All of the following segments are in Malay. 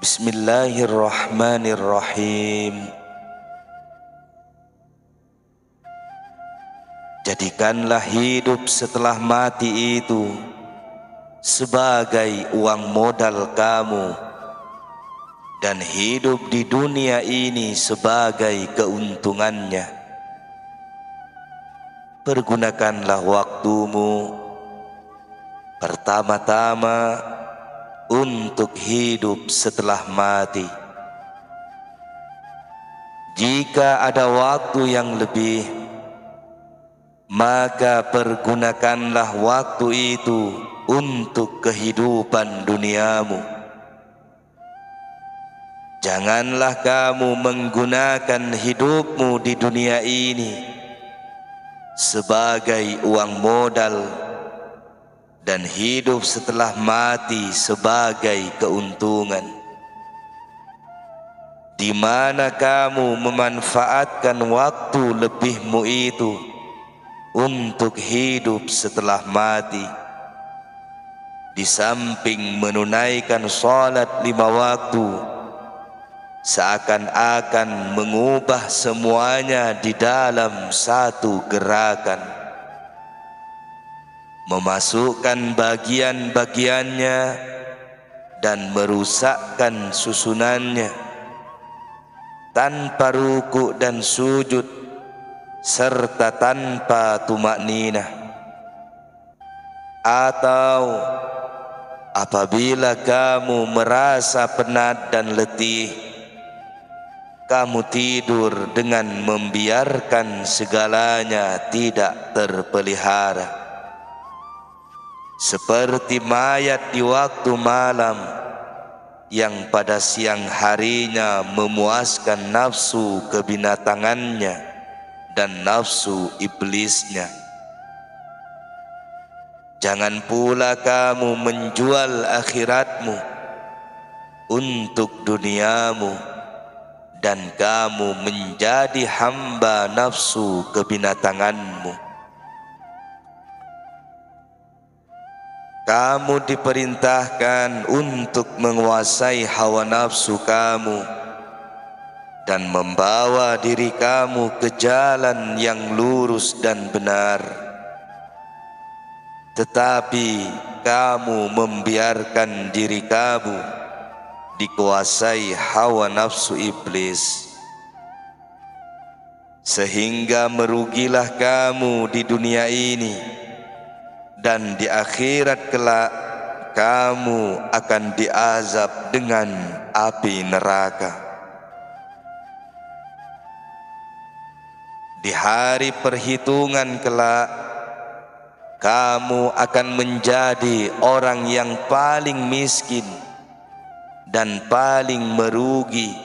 Bismillahirrahmanirrahim. Jadikanlah hidup setelah mati itu sebagai uang modal kamu, dan hidup di dunia ini sebagai keuntungannya. Pergunakanlah waktumu pertama-tama untuk hidup setelah mati. Jika ada waktu yang lebih, maka pergunakanlah waktu itu untuk kehidupan duniamu. Janganlah kamu menggunakan hidupmu di dunia ini sebagai uang modal dan hidup setelah mati sebagai keuntungan, di mana kamu memanfaatkan waktu lebihmu itu untuk hidup setelah mati. Di samping menunaikan salat 5 waktu, seakan-akan mengubah semuanya di dalam satu gerakan, memasukkan bagian-bagiannya dan merusakkan susunannya, tanpa ruku' dan sujud serta tanpa tumakninah. Atau apabila kamu merasa penat dan letih, kamu tidur dengan membiarkan segalanya tidak terpelihara, seperti mayat di waktu malam yang pada siang harinya memuaskan nafsu kebinatangannya dan nafsu iblisnya. Jangan pula kamu menjual akhiratmu untuk duniamu dan kamu menjadi hamba nafsu kebinatanganmu. Kamu diperintahkan untuk menguasai hawa nafsu kamu dan membawa diri kamu ke jalan yang lurus dan benar. Tetapi kamu membiarkan diri kamu dikuasai hawa nafsu iblis, sehingga merugilah kamu di dunia ini, dan di akhirat kelak kamu akan diazab dengan api neraka. Di hari perhitungan kelak, kamu akan menjadi orang yang paling miskin dan paling merugi,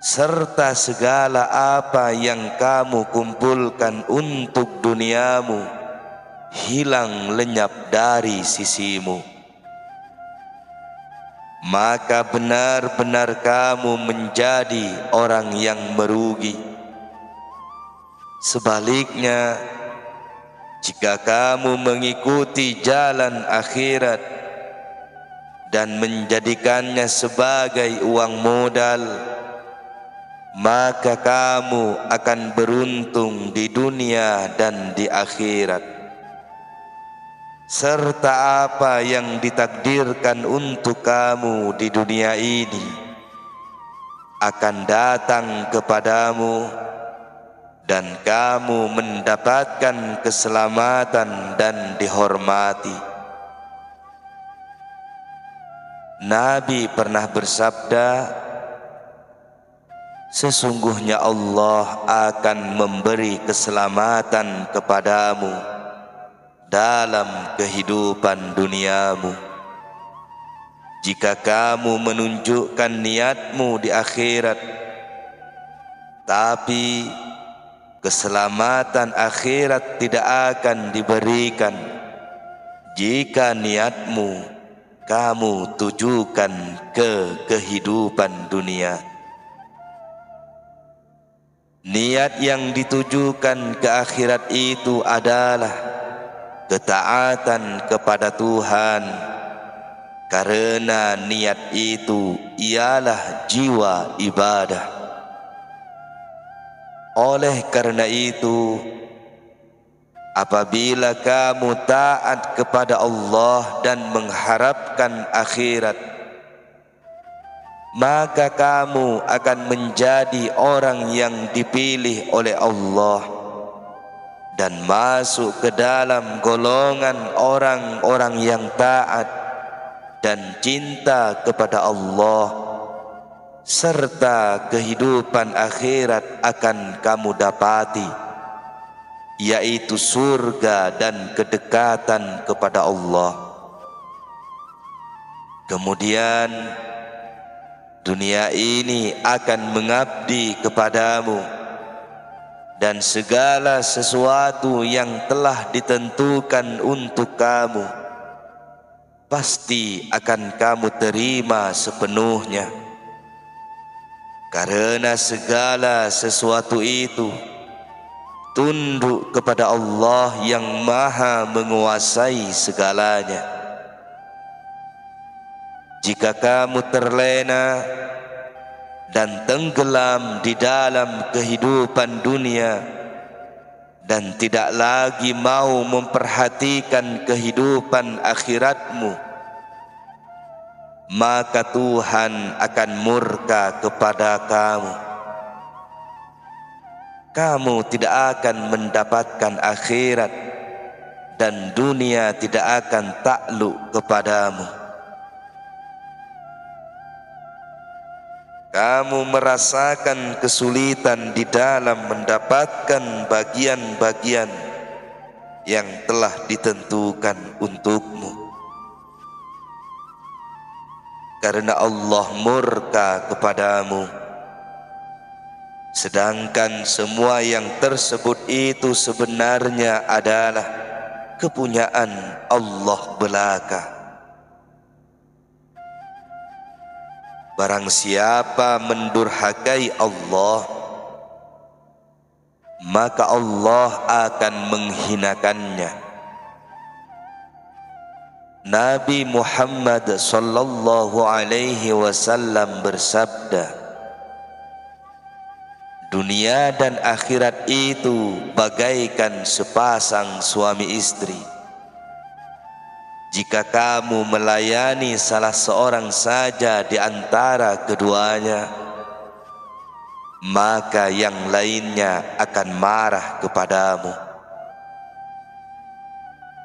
serta segala apa yang kamu kumpulkan untuk duniamu hilang lenyap dari sisimu. Maka benar-benar kamu menjadi orang yang merugi. Sebaliknya, jika kamu mengikuti jalan akhirat dan menjadikannya sebagai uang modal, maka kamu akan beruntung di dunia dan di akhirat. Serta apa yang ditakdirkan untuk kamu di dunia ini akan datang kepadamu, dan kamu mendapatkan keselamatan dan dihormati. Nabi pernah bersabda, sesungguhnya Allah akan memberi keselamatan kepadamu dalam kehidupan duniamu jika kamu menunjukkan niatmu di akhirat. Tapi keselamatan akhirat tidak akan diberikan jika niatmu kamu tujukan ke kehidupan dunia. Niat yang ditujukan ke akhirat itu adalah ketaatan kepada Tuhan karena niat itu ialah jiwa ibadah. Oleh karena itu, apabila kamu taat kepada Allah dan mengharapkan akhirat, maka kamu akan menjadi orang yang dipilih oleh Allah dan masuk ke dalam golongan orang-orang yang taat dan cinta kepada Allah, serta kehidupan akhirat akan kamu dapati, yaitu surga dan kedekatan kepada Allah. Kemudian dunia ini akan mengabdi kepadamu, dan segala sesuatu yang telah ditentukan untuk kamu pasti akan kamu terima sepenuhnya, karena segala sesuatu itu tunduk kepada Allah yang maha menguasai segalanya. Jika kamu terlena dan tenggelam di dalam kehidupan dunia dan tidak lagi mau memperhatikan kehidupan akhiratmu, maka Tuhan akan murka kepada kamu. Kamu tidak akan mendapatkan akhirat dan dunia tidak akan takluk kepadamu. Kamu merasakan kesulitan di dalam mendapatkan bagian-bagian yang telah ditentukan untukmu, karena Allah murka kepadamu. Sedangkan semua yang tersebut itu sebenarnya adalah kepunyaan Allah belaka. Barang siapa mendurhakai Allah, maka Allah akan menghinakannya. Nabi Muhammad sallallahu alaihi wasallam bersabda, dunia dan akhirat itu bagaikan sepasang suami istri. Jika kamu melayani salah seorang saja di antara keduanya, maka yang lainnya akan marah kepadamu.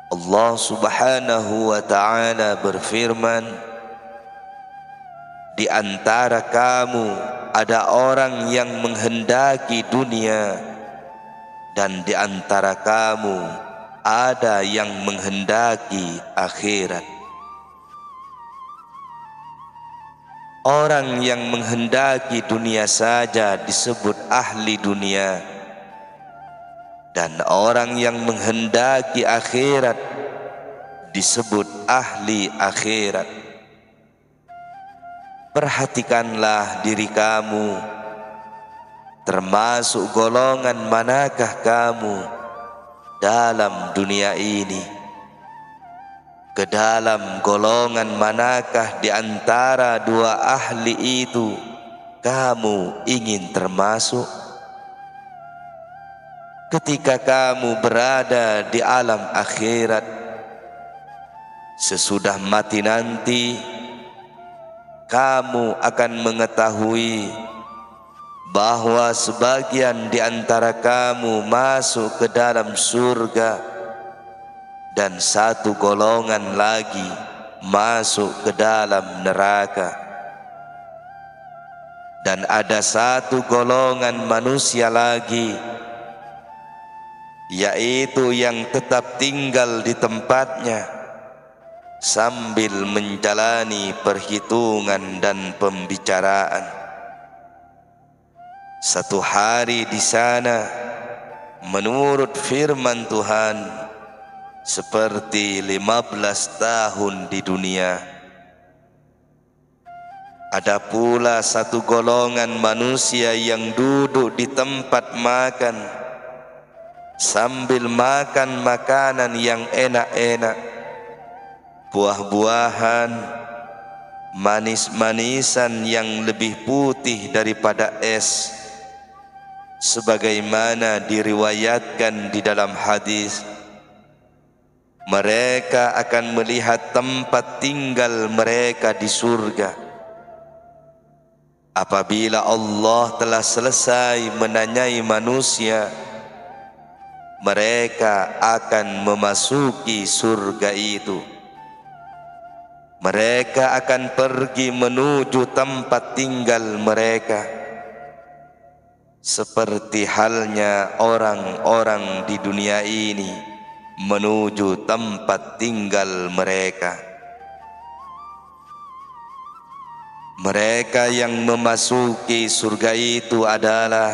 Allah Subhanahu wa ta'ala berfirman, di antara kamu ada orang yang menghendaki dunia, dan di antara kamu ada yang menghendaki akhirat. Orang yang menghendaki dunia saja disebut ahli dunia, dan orang yang menghendaki akhirat disebut ahli akhirat. Perhatikanlah diri kamu, termasuk golongan manakah kamu dalam dunia ini? Ke dalam golongan manakah di antara dua ahli itu kamu ingin termasuk? Ketika kamu berada di alam akhirat, sesudah mati nanti, kamu akan mengetahui bahwa sebagian di antara kamu masuk ke dalam surga dan satu golongan lagi masuk ke dalam neraka. Dan ada satu golongan manusia lagi, yaitu yang tetap tinggal di tempatnya sambil menjalani perhitungan dan pembicaraan. Satu hari di sana, menurut firman Tuhan, seperti 15 tahun di dunia. Ada pula satu golongan manusia yang duduk di tempat makan sambil makan makanan yang enak-enak, buah-buahan, manis-manisan yang lebih putih daripada es, sebagaimana diriwayatkan di dalam hadis. Mereka akan melihat tempat tinggal mereka di surga. Apabila Allah telah selesai menanyai manusia, mereka akan memasuki surga itu. Mereka akan pergi menuju tempat tinggal mereka, seperti halnya orang-orang di dunia ini menuju tempat tinggal mereka. Mereka yang memasuki surga itu adalah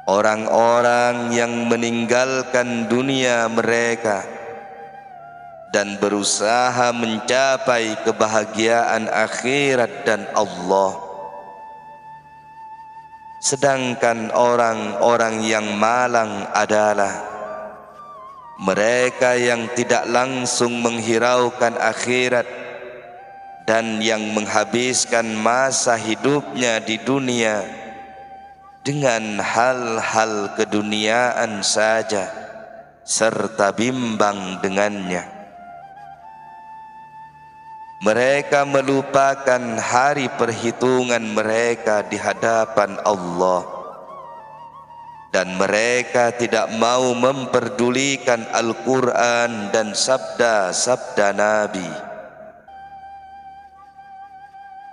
orang-orang yang meninggalkan dunia mereka dan berusaha mencapai kebahagiaan akhirat dan Allah. Sedangkan orang-orang yang malang adalah mereka yang tidak langsung menghiraukan akhirat dan yang menghabiskan masa hidupnya di dunia dengan hal-hal keduniaan saja serta bimbang dengannya. Mereka melupakan hari perhitungan mereka di hadapan Allah, dan mereka tidak mau memperdulikan Al-Quran dan sabda-sabda Nabi.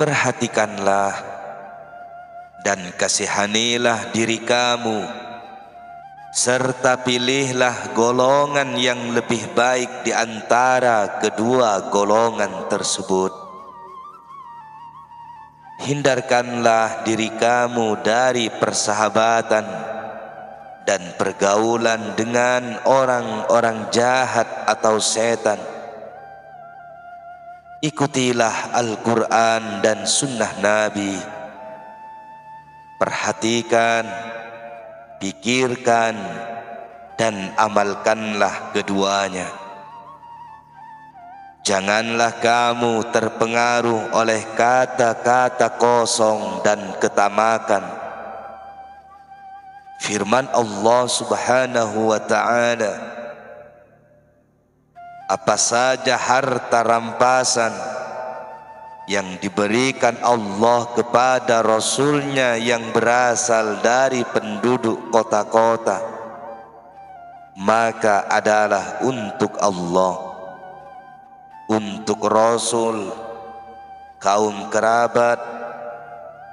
Perhatikanlah dan kasihanilah diri kamu, serta pilihlah golongan yang lebih baik di antara kedua golongan tersebut. Hindarkanlah diri kamu dari persahabatan dan pergaulan dengan orang-orang jahat atau setan. Ikutilah Al-Quran dan Sunnah Nabi. Perhatikan, pikirkan, dan amalkanlah keduanya. Janganlah kamu terpengaruh oleh kata-kata kosong dan ketamakan. Firman Allah Subhanahu wa ta'ala, apa saja harta rampasan yang diberikan Allah kepada Rasulnya yang berasal dari penduduk kota-kota, maka adalah untuk Allah, untuk Rasul, kaum kerabat,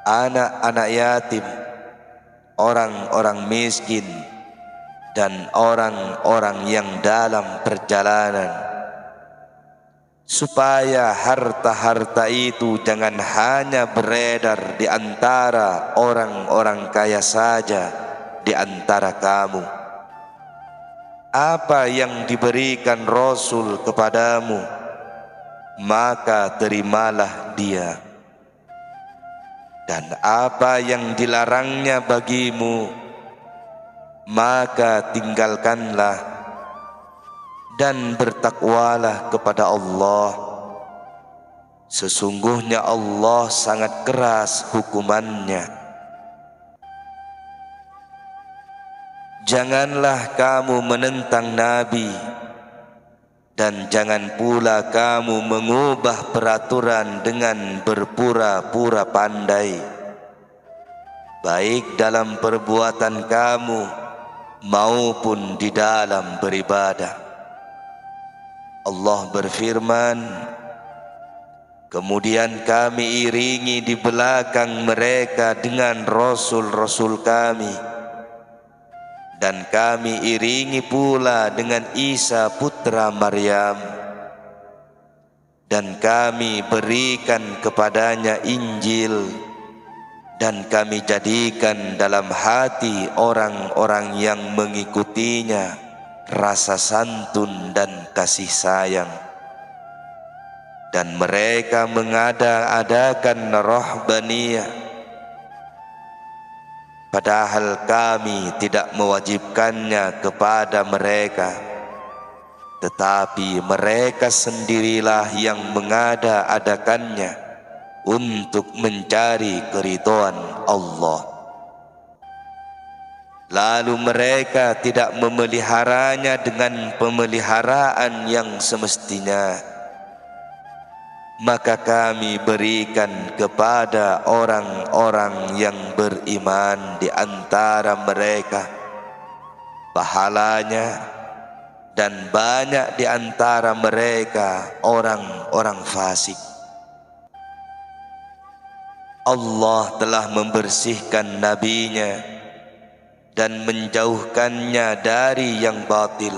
anak-anak yatim, orang-orang miskin, dan orang-orang yang dalam perjalanan, supaya harta-harta itu jangan hanya beredar di antara orang-orang kaya saja di antara kamu. Apa yang diberikan Rasul kepadamu, maka terimalah dia, dan apa yang dilarangnya bagimu, maka tinggalkanlah, dan bertakwalah kepada Allah. Sesungguhnya Allah sangat keras hukumannya. Janganlah kamu menentang Nabi, dan jangan pula kamu mengubah peraturan dengan berpura-pura pandai, baik dalam perbuatan kamu maupun di dalam beribadah. Allah berfirman, kemudian kami iringi di belakang mereka dengan Rasul-Rasul kami, dan kami iringi pula dengan Isa putra Maryam, dan kami berikan kepadanya Injil, dan kami jadikan dalam hati orang-orang yang mengikutinya rasa santun dan kasih sayang. Dan mereka mengada-adakan rahbaniyah, padahal kami tidak mewajibkannya kepada mereka, tetapi mereka sendirilah yang mengada-adakannya untuk mencari keridhaan Allah. Lalu mereka tidak memeliharanya dengan pemeliharaan yang semestinya, maka kami berikan kepada orang-orang yang beriman di antara mereka pahalanya, dan banyak di antara mereka orang-orang fasik. Allah telah membersihkan nabinya dan menjauhkannya dari yang batil.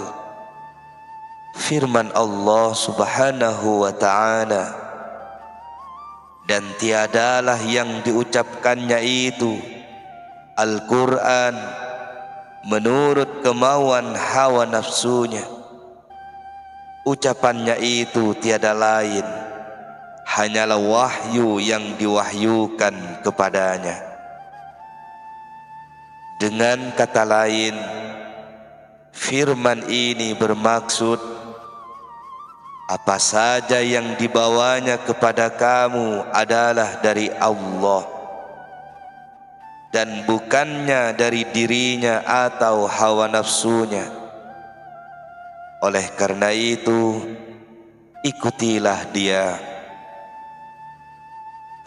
Firman Allah Subhanahu wa ta'ala, dan tiadalah yang diucapkannya itu Al-Quran menurut kemauan hawa nafsunya. Ucapannya itu tiada lain, hanyalah wahyu yang diwahyukan kepadanya. Dengan kata lain, firman ini bermaksud apa saja yang dibawanya kepada kamu adalah dari Allah dan bukannya dari dirinya atau hawa nafsunya. Oleh karena itu, ikutilah dia.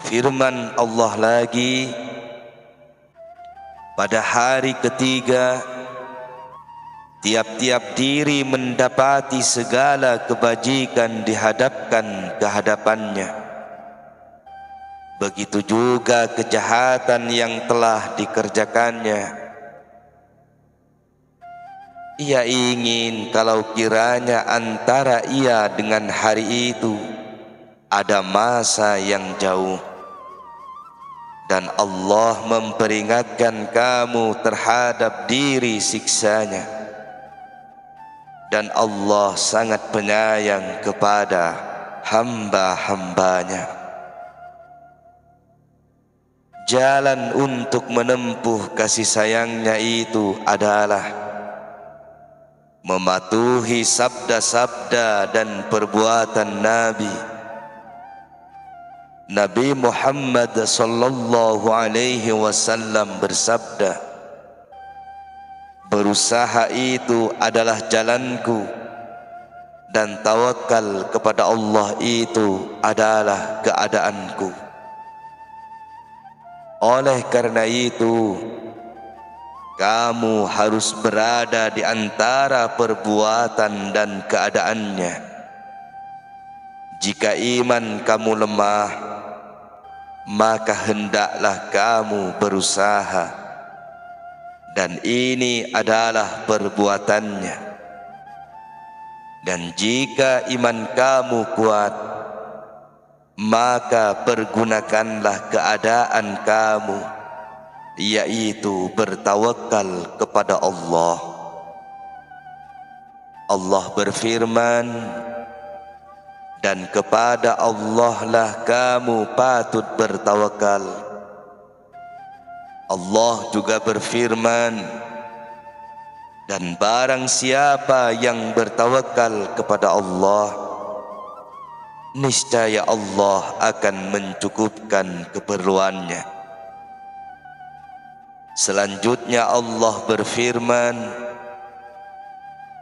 Firman Allah lagi, pada hari ketiga, tiap-tiap diri mendapati segala kebajikan dihadapkan ke hadapannya. Begitu juga kejahatan yang telah dikerjakannya. Ia ingin kalau kiranya antara ia dengan hari itu ada masa yang jauh, dan Allah memperingatkan kamu terhadap diri siksanya, dan Allah sangat penyayang kepada hamba-hambanya. Jalan untuk menempuh kasih sayangnya itu adalah mematuhi sabda-sabda dan perbuatan Nabi Muhammad sallallahu alaihi wasallam bersabda, berusaha itu adalah jalanku, dan tawakal kepada Allah itu adalah keadaanku. Oleh karena itu, kamu harus berada di antara perbuatan dan keadaannya. Jika iman kamu lemah, maka hendaklah kamu berusaha, dan ini adalah perbuatannya. Dan jika iman kamu kuat, maka pergunakanlah keadaan kamu, yaitu bertawakal kepada Allah. Allah berfirman, dan kepada Allah lah kamu patut bertawakal. Allah juga berfirman, dan barang siapa yang bertawakal kepada Allah, niscaya Allah akan mencukupkan keperluannya. Selanjutnya Allah berfirman,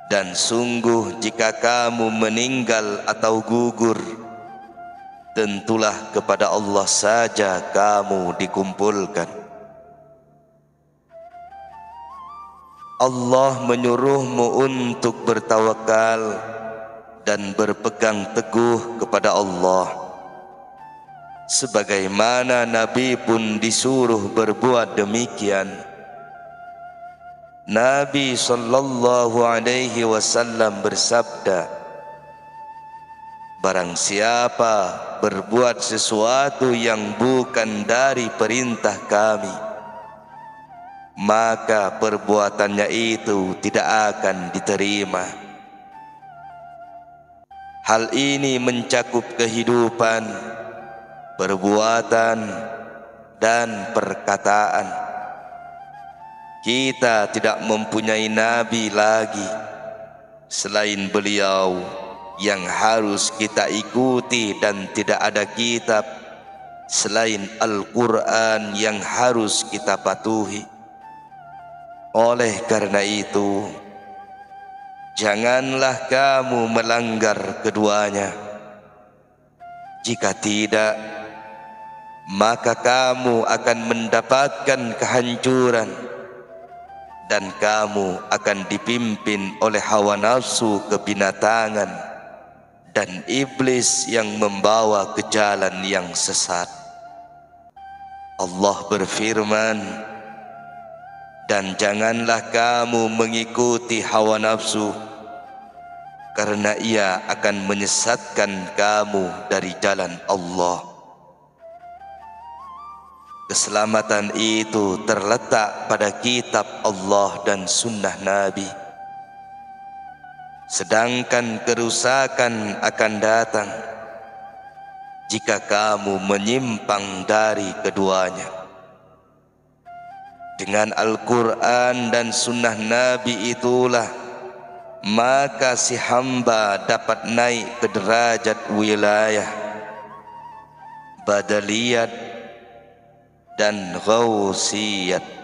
dan sungguh jika kamu meninggal atau gugur, tentulah kepada Allah saja kamu dikumpulkan. Allah menyuruhmu untuk bertawakal dan berpegang teguh kepada Allah, sebagaimana Nabi pun disuruh berbuat demikian. Nabi sallallahu alaihi wasallam bersabda, barang siapa berbuat sesuatu yang bukan dari perintah kami, maka perbuatannya itu tidak akan diterima. Hal ini mencakup kehidupan, perbuatan, dan perkataan. Kita tidak mempunyai nabi lagi, selain beliau yang harus kita ikuti, dan tidak ada kitab selain Al-Quran yang harus kita patuhi. Oleh karena itu, janganlah kamu melanggar keduanya. Jika tidak, maka kamu akan mendapatkan kehancuran, dan kamu akan dipimpin oleh hawa nafsu kebinatangan dan iblis yang membawa ke jalan yang sesat. Allah berfirman, dan janganlah kamu mengikuti hawa nafsu, karena ia akan menyesatkan kamu dari jalan Allah. Keselamatan itu terletak pada kitab Allah dan sunnah Nabi, sedangkan kerusakan akan datang jika kamu menyimpang dari keduanya. Dengan Al-Quran dan sunnah Nabi itulah maka si hamba dapat naik ke derajat wilayah, badaliyat dan ghausiyat.